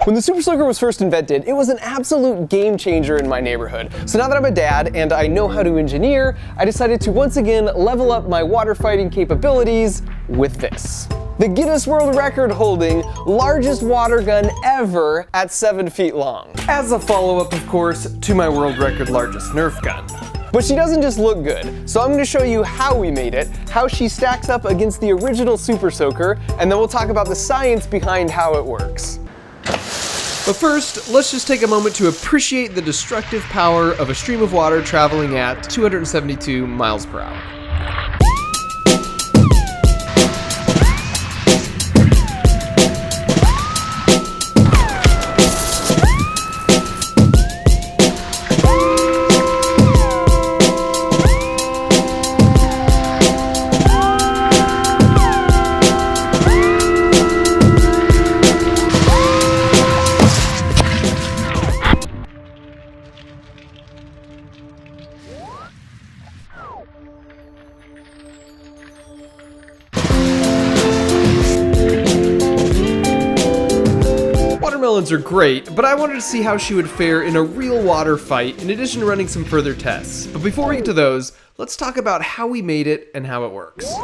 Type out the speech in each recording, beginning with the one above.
When the Super Soaker was first invented, it was an absolute game changer in my neighborhood. So now that I'm a dad and I know how to engineer, I decided to once again level up my water fighting capabilities with this. The Guinness World Record holding largest water gun ever at 7 feet long. As a follow-up, of course, to my world record largest Nerf gun. But she doesn't just look good, so I'm going to show you how we made it, how she stacks up against the original Super Soaker, and then we'll talk about the science behind how it works. But first, let's just take a moment to appreciate the destructive power of a stream of water traveling at 272 miles per hour. Watermelons are great, but I wanted to see how she would fare in a real water fight in addition to running some further tests. But before we get to those, let's talk about how we made it and how it works.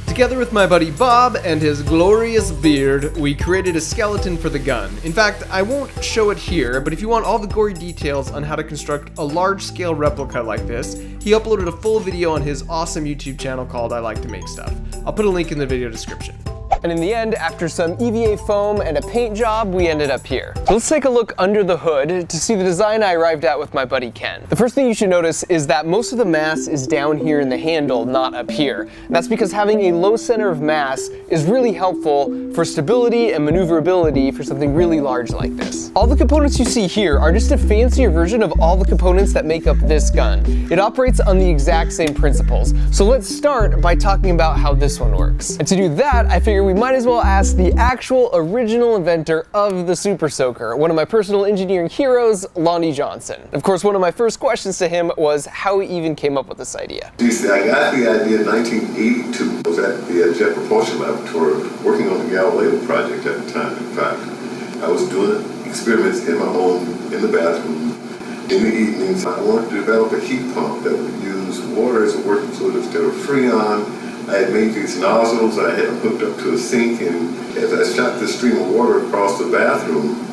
Together with my buddy Bob and his glorious beard, we created a skeleton for the gun. In fact, I won't show it here, but if you want all the gory details on how to construct a large-scale replica like this, he uploaded a full video on his awesome YouTube channel called I Like to Make Stuff. I'll put a link in the video description. And in the end, after some EVA foam and a paint job, we ended up here. So let's take a look under the hood to see the design I arrived at with my buddy Ken. The first thing you should notice is that most of the mass is down here in the handle, not up here. And that's because having a low center of mass is really helpful for stability and maneuverability for something really large like this. All the components you see here are just a fancier version of all the components that make up this gun. It operates on the exact same principles. So let's start by talking about how this one works. And to do that, I figure we might as well ask the actual original inventor of the Super Soaker, one of my personal engineering heroes, Lonnie Johnson. Of course, one of my first questions to him was how he even came up with this idea. You see, I got the idea in 1982. I was at the Jet Propulsion Laboratory working on the Galileo project at the time. In fact, I was doing experiments in my home, in the bathroom, in the evenings. I wanted to develop a heat pump that would use water as a working fluid instead of Freon. I had made these nozzles, I had them hooked up to a sink, and as I shot this stream of water across the bathroom,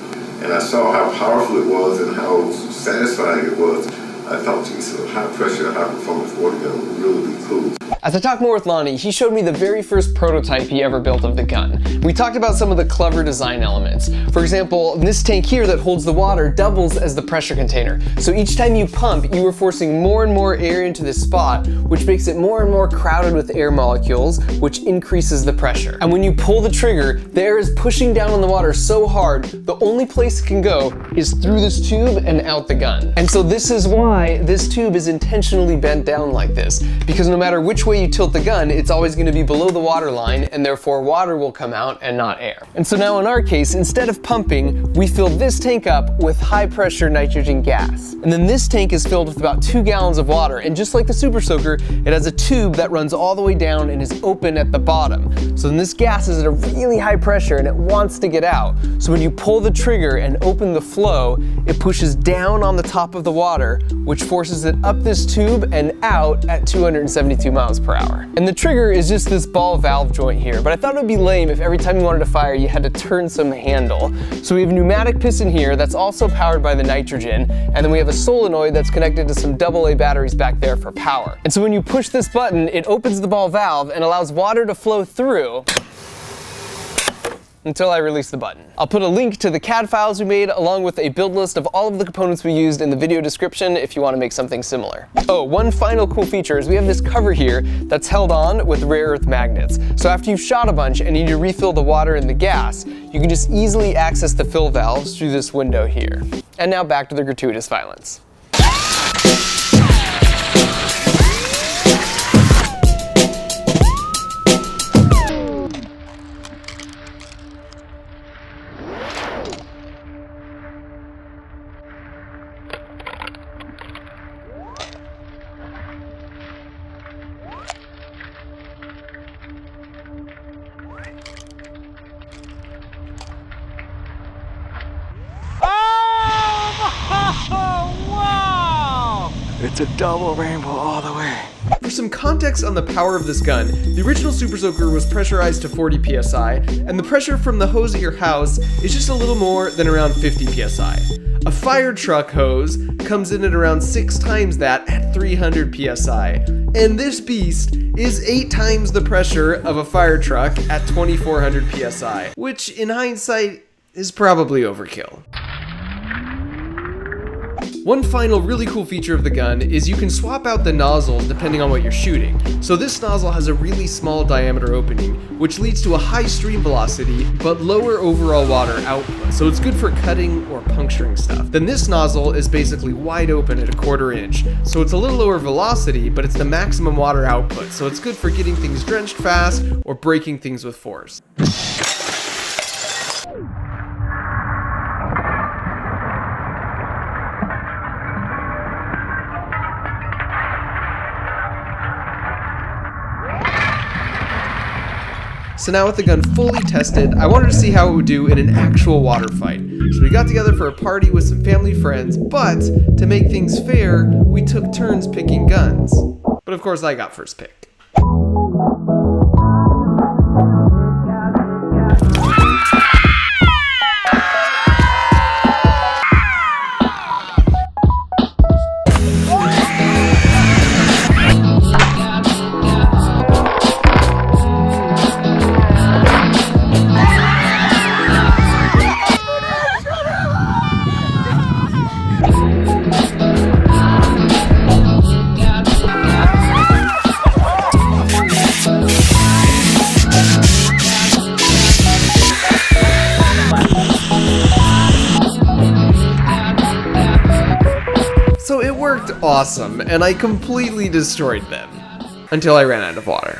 and I saw how powerful it was and how satisfying it was, I thought, geez, a high pressure, high performance water gun would really be cool. As I talked more with Lonnie, he showed me the very first prototype he ever built of the gun. We talked about some of the clever design elements. For example, this tank here that holds the water doubles as the pressure container. So each time you pump, you are forcing more and more air into this spot, which makes it more and more crowded with air molecules, which increases the pressure. And when you pull the trigger, the air is pushing down on the water so hard, the only place it can go is through this tube and out the gun. And so this is why this tube is intentionally bent down like this, because no matter which way you tilt the gun, it's always going to be below the water line, and therefore water will come out and not air. And so now in our case, instead of pumping, we fill this tank up with high pressure nitrogen gas. And then this tank is filled with about 2 gallons of water, and just like the Super Soaker, it has a tube that runs all the way down and is open at the bottom. So then this gas is at a really high pressure and it wants to get out. So when you pull the trigger and open the flow, it pushes down on the top of the water, which forces it up this tube and out at 272 miles per hour. And the trigger is just this ball valve joint here, but I thought it would be lame if every time you wanted to fire, you had to turn some handle. So we have a pneumatic piston here that's also powered by the nitrogen, and then we have a solenoid that's connected to some AA batteries back there for power. And so when you push this button, it opens the ball valve and allows water to flow through until I release the button. I'll put a link to the CAD files we made along with a build list of all of the components we used in the video description if you want to make something similar. Oh, one final cool feature is we have this cover here that's held on with rare earth magnets. So after you've shot a bunch and need to refill the water and the gas, you can just easily access the fill valves through this window here. And now back to the gratuitous violence. It's a double rainbow all the way. For some context on the power of this gun, the original Super Soaker was pressurized to 40 psi, and the pressure from the hose at your house is just a little more than around 50 psi. A fire truck hose comes in at around 6 times that at 300 psi, and this beast is 8 times the pressure of a fire truck at 2400 psi, which in hindsight is probably overkill. One final really cool feature of the gun is you can swap out the nozzle depending on what you're shooting. So this nozzle has a really small diameter opening, which leads to a high stream velocity, but lower overall water output. So it's good for cutting or puncturing stuff. Then this nozzle is basically wide open at 1/4 inch. So it's a little lower velocity, but it's the maximum water output. So it's good for getting things drenched fast or breaking things with force. So now with the gun fully tested, I wanted to see how it would do in an actual water fight. So we got together for a party with some family friends, but to make things fair, we took turns picking guns. But of course I got first pick. So it worked awesome, and I completely destroyed them. Until I ran out of water.